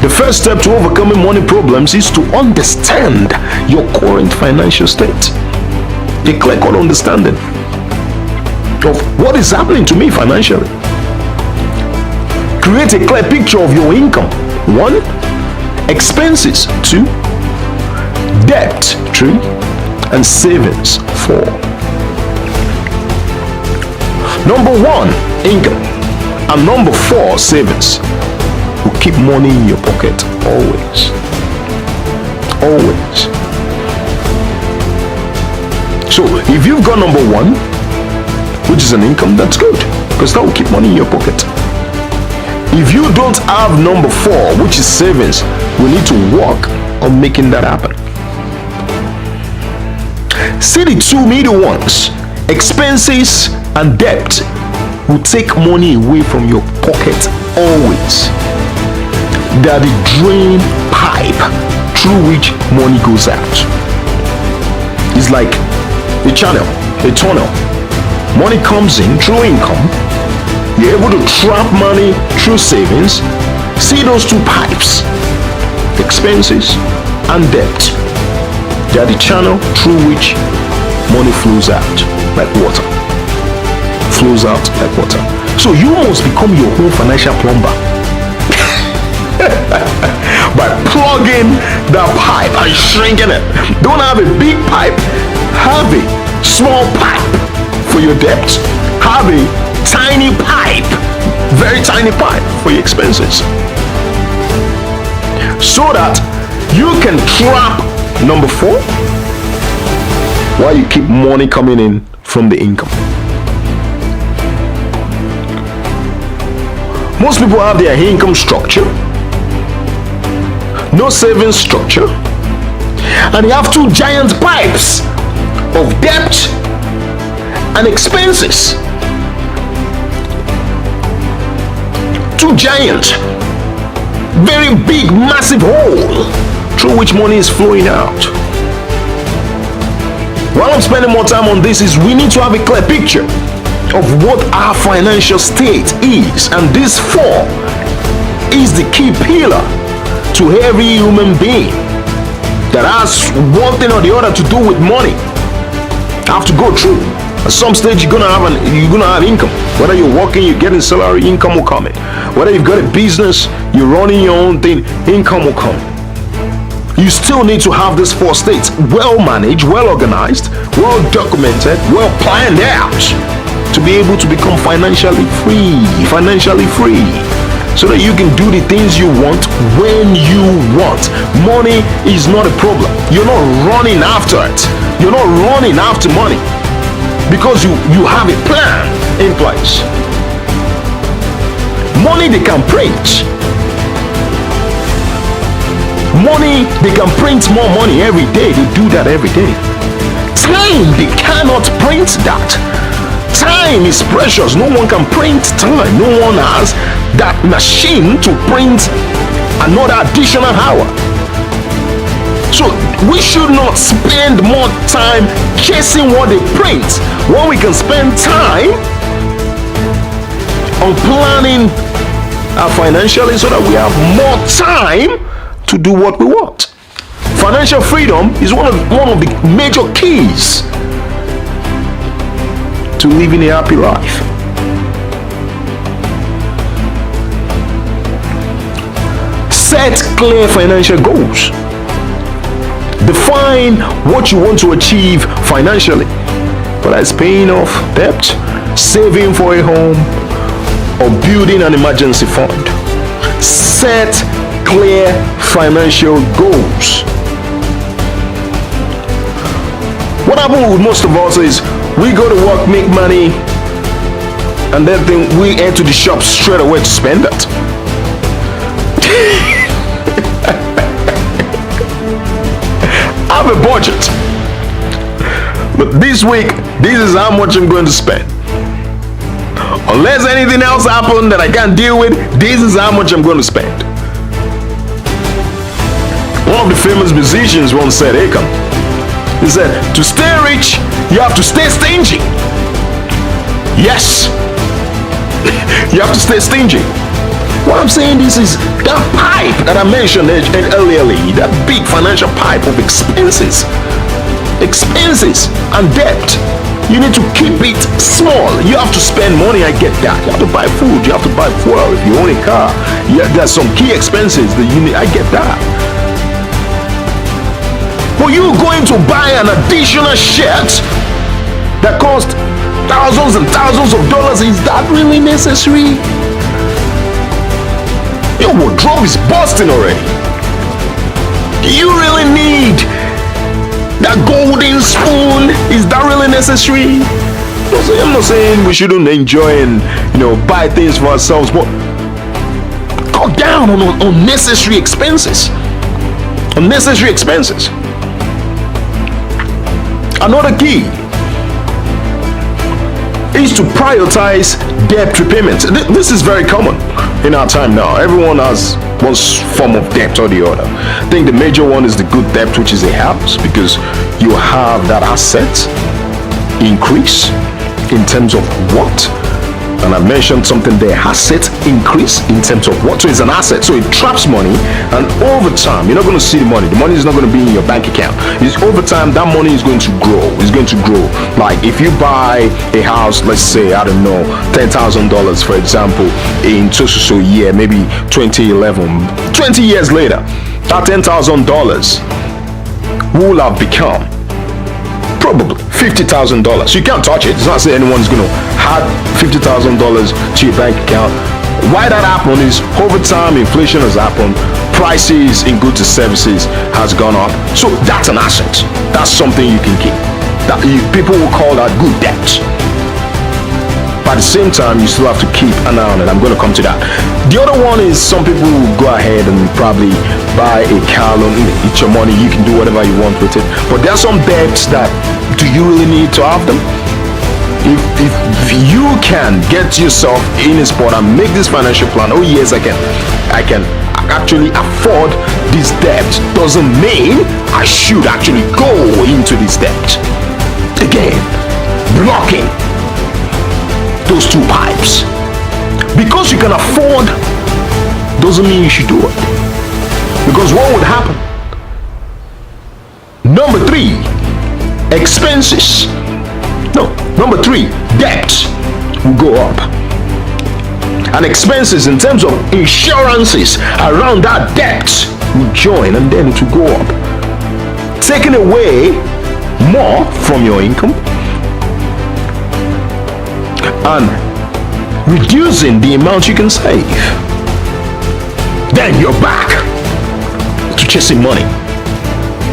The first step to overcoming money problems is to understand your current financial state. A clear-cut understanding of what is happening to me financially. Create a clear picture of your income. 1. Expenses. 2. Debt. 3. And savings. 4. Number 1, income. And number 4, savings. Will keep money in your pocket always. Always. So if you've got number 1, which is an income, that's good, because that will keep money in your pocket. If you don't have number 4, which is savings, we need to work on making that happen. See the two middle ones, expenses and debt, will take money away from your pocket always. They are the drain pipe through which money goes out. It's like a channel, a tunnel. Money comes in through income. You're able to trap money through savings. See those two pipes, expenses and debt. They are the channel through which money flows out like water. Flows out like water. So you must become your own financial plumber. By plugging the pipe and shrinking it. Don't have a big pipe, have a small pipe for your debt. Have a tiny pipe, very tiny pipe for your expenses. So that you can trap number 4 while you keep money coming in from the income. Most people have their income structure, no savings structure, and they have 2 giant pipes of debt and expenses. 2 giant, very big, massive hole through which money is flowing out. While I'm spending more time on this, is we need to have a clear picture of what our financial state is, and this 4 is the key pillar to every human being that has one thing or the other to do with money. Have to go through. At some stage you're gonna have income. Whether you're working, you're getting salary, income will come in. Whether you've got a business, you're running your own thing, income will come. You still need to have these 4 states well managed, well organized, well documented, well planned out to be able to become financially free, so that you can do the things you want when you want. Money is not a problem. You're not running after it. You're not running after money because you have a plan in place. Money they can print. Money, they can print more money every day. They do that every day. Time, they cannot print that. Time is precious. No one can print time. No one has that machine to print another additional hour. So we should not spend more time chasing what they print when we can spend time on planning our financially so that we have more time to do what we want. Financial freedom is one of the major keys to living a happy life. Set clear financial goals. Define what you want to achieve financially, whether it's paying off debt, saving for a home, or building an emergency fund. Set clear financial goals. What happens with most of us is we go to work, make money, and then we head to the shop straight away to spend it. I have a budget, but this week, this is how much I'm going to spend. Unless anything else happens that I can't deal with, this is how much I'm going to spend. One of the famous musicians once said, Akon, he said, to stay rich, you have to stay stingy. Yes, you have to stay stingy. What I'm saying this is that pipe that I mentioned earlier, that big financial pipe of expenses and debt. You need to keep it small. You have to spend money, I get that. You have to buy food, you have to buy fuel if you own a car. Yeah, there's some key expenses that you need, I get that. But you going to buy an additional shirt that costs thousands and thousands of dollars, is that really necessary? Your wardrobe is busting already. Do you really need that golden spoon? Is that really necessary? I'm not saying we shouldn't enjoy and buy things for ourselves, but cut down on unnecessary expenses. Unnecessary expenses. Another key is to prioritize debt repayment. This is very common in our time now. Everyone has one form of debt or the other. I think the major one is the good debt, which is a house, because you have that asset increase in terms of what? And I mentioned something there, asset increase in terms of what? So it's an asset, so it traps money, and over time you're not going to see the money is not going to be in your bank account. It's over time that money is going to grow. It's going to grow. Like if you buy a house, let's say, I don't know, $10,000 for example, in so year, maybe 2011, 20 years later, that $10,000 will have become probably $50,000. You can't touch it. It's not saying anyone's going to add $50,000 to your bank account. Why that happened is over time inflation has happened, prices in goods and services has gone up. So that's an asset. That's something you can keep. People will call that good debt. But at the same time, you still have to keep an eye on it. I'm going to come to that. The other one is some people will go ahead and probably buy a car loan. It's your money. You can do whatever you want with it. But there are some debts that, do you really need to have them? If you can get yourself in a spot and make this financial plan, oh yes, I can actually afford this debt, doesn't mean I should actually go into this debt. Again, blocking those two pipes. Because you can afford doesn't mean you should do it. Because what would happen? Number 3, expenses. No, number 3, debt will go up. And expenses in terms of insurances around that debt will join, and then it will go up, taking away more from your income and reducing the amount you can save. Then you're back to chasing money.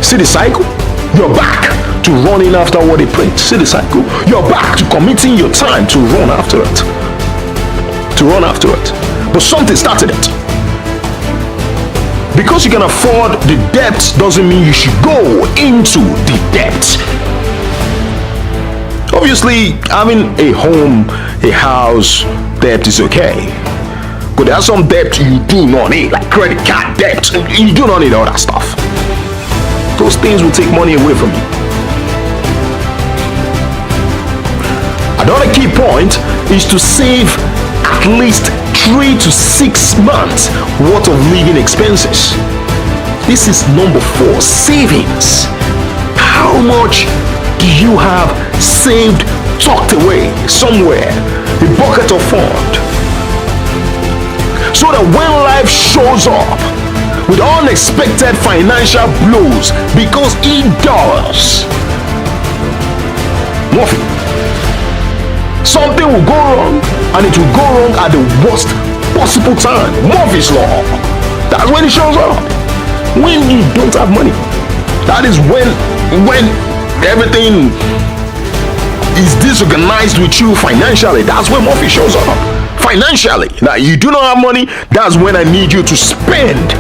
See the cycle? You're back to running after what it brings. See the cycle? You're back to committing your time to run after it. But something started it. Because you can afford the debt doesn't mean you should go into the debt. Obviously, having a home, a house, debt is okay. But there are some debt you do not need, like credit card debt. You do not need all that stuff. Those things will take money away from you. Another key point is to save at least 3 to 6 months worth of living expenses. This is number 4, savings. How much do you have saved, tucked away somewhere, a bucket of fund, so that when life shows up with unexpected financial blows, because it does, Murphy, something will go wrong, and it will go wrong at the worst possible time. Murphy's law. That's when it shows up. When you don't have money, that is when everything is disorganized with you financially. That's when Murphy shows up financially. Now you do not have money, that's when I need you to spend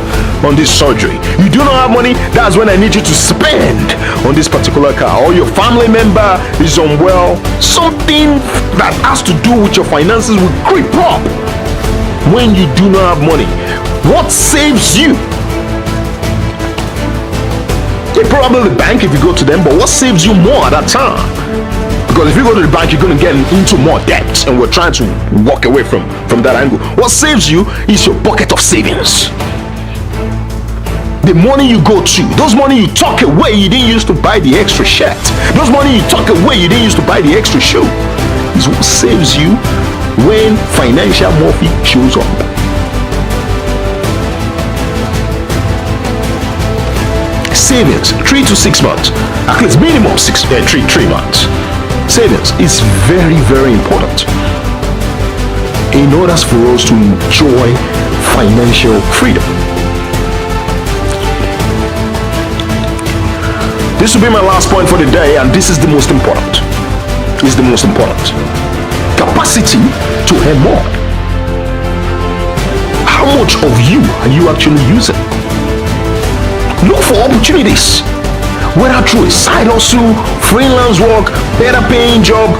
on this surgery. You do not have money, that's when I need you to spend on this particular car. Or your family member is unwell, something that has to do with your finances will creep up when you do not have money. What saves you? Probably the bank if you go to them, but what saves you more at that time? Because if you go to the bank, you're going to get into more debt, and we're trying to walk away from that angle. What saves you is your bucket of savings. The money you go to, those money you tuck away, you didn't use to buy the extra shirt. Those money you tuck away, you didn't use to buy the extra shoe, is what saves you when financial morphe shows up. Savings, 3 to 6 months, at least minimum 3 months. Savings is very, very important in order for us to enjoy financial freedom. This will be my last point for the day, and this is the most important. Is the most important. Capacity to earn more. How much of you are you actually using? Look for opportunities, whether through a side hustle, freelance work, better paying job,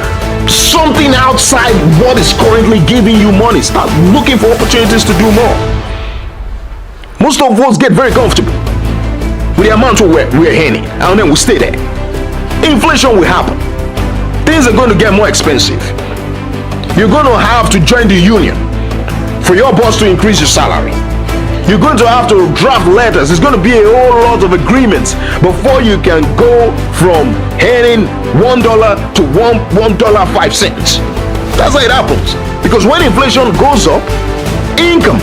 something outside what is currently giving you money. Start looking for opportunities to do more. Most of us get very comfortable with the amount we're earning, and then we stay there. Inflation will happen. Things are going to get more expensive. You're going to have to join the union for your boss to increase your salary. You're going to have to draft letters. It's going to be a whole lot of agreements before you can go from earning $1 to $1.05. That's how it happens. Because when inflation goes up, income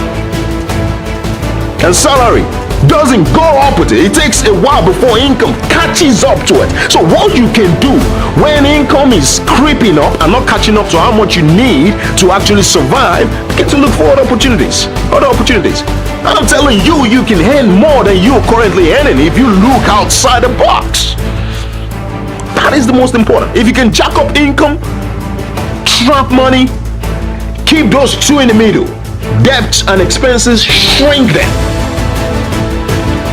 and salary doesn't go up with it. It takes a while before income catches up to it. So what you can do when income is creeping up and not catching up to how much you need to actually survive, begin to look for other opportunities. I'm telling you, you can earn more than you're currently earning if you look outside the box. That is the most important. If you can jack up income, trap money, keep those two in the middle, debts and expenses, shrink them,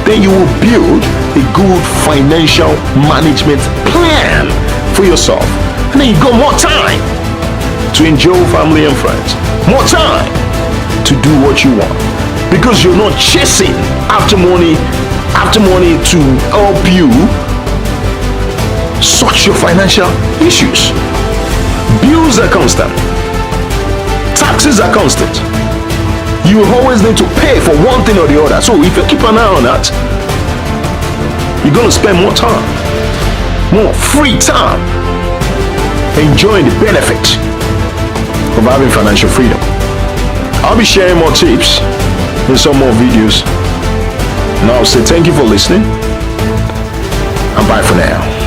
then you will build a good financial management plan for yourself. And then you got more time to enjoy family and friends, more time to do what you want, because you're not chasing after money to help you sort your financial issues. Bills are constant, taxes are constant. You always need to pay for one thing or the other. So if you keep an eye on that, you're going to spend more time, more free time, enjoying the benefit of having financial freedom. I'll be sharing more tips in some more videos. And I'll say thank you for listening, and bye for now.